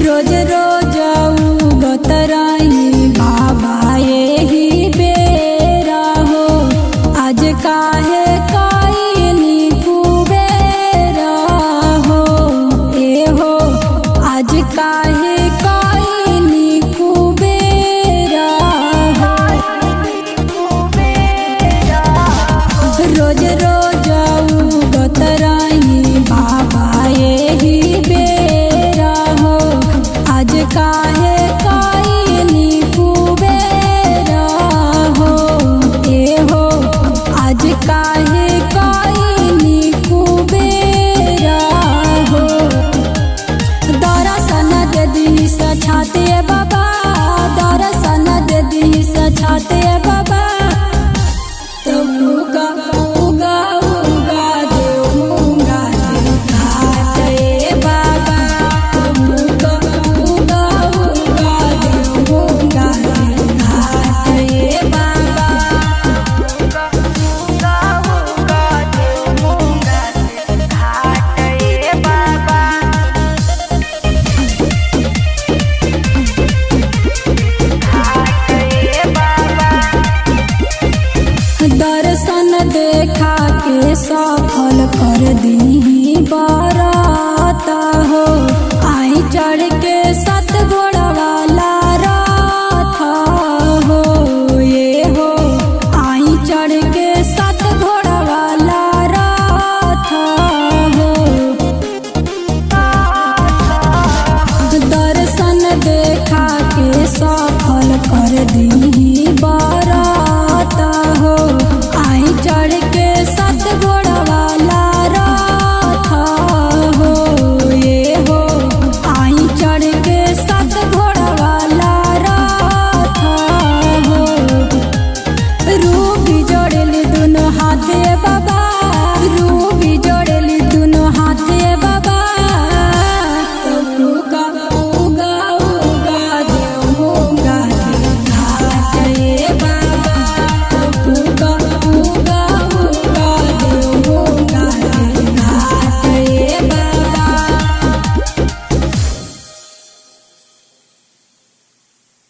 रोज रोज उगतराई बाबा यही बेरा हो। आज काहे काइनी कुबेरा हो, ए हो आज काहे काइनी कुबेरा हो। रोज रोज उगतराई बाबा यही बेरा हो। आज काहे काइनी कुबेरा हो, ए हो आज काहे काइनी कुबेरा हो। दर्शन दे दी सछाते बाबा, दर्शन दे दी सछाते बाबा। तब उगा उगा उगा देव मूंगा घाटे बाबा। तब उगा उगा उगा देव मूंगा घाटे बाबा। उगा उगा देव मूंगा घाटे बाबा। दर्शन देखा के सफल कर दी बाराता हो। आई चढ़ के सत घोड़ा वाला राथा हो, ये हो आई चढ़ के सत घोड़ा वाला राथा हो। दर्शन देखा के सफल कर दी बाराता हो। आई चढ़ के सत घोड़ा वाला राथा हो, ये हो आई चढ़ के सत घोड़ा वाला राथा हो। रूप जोड़ल दोनों हाथे बाबा।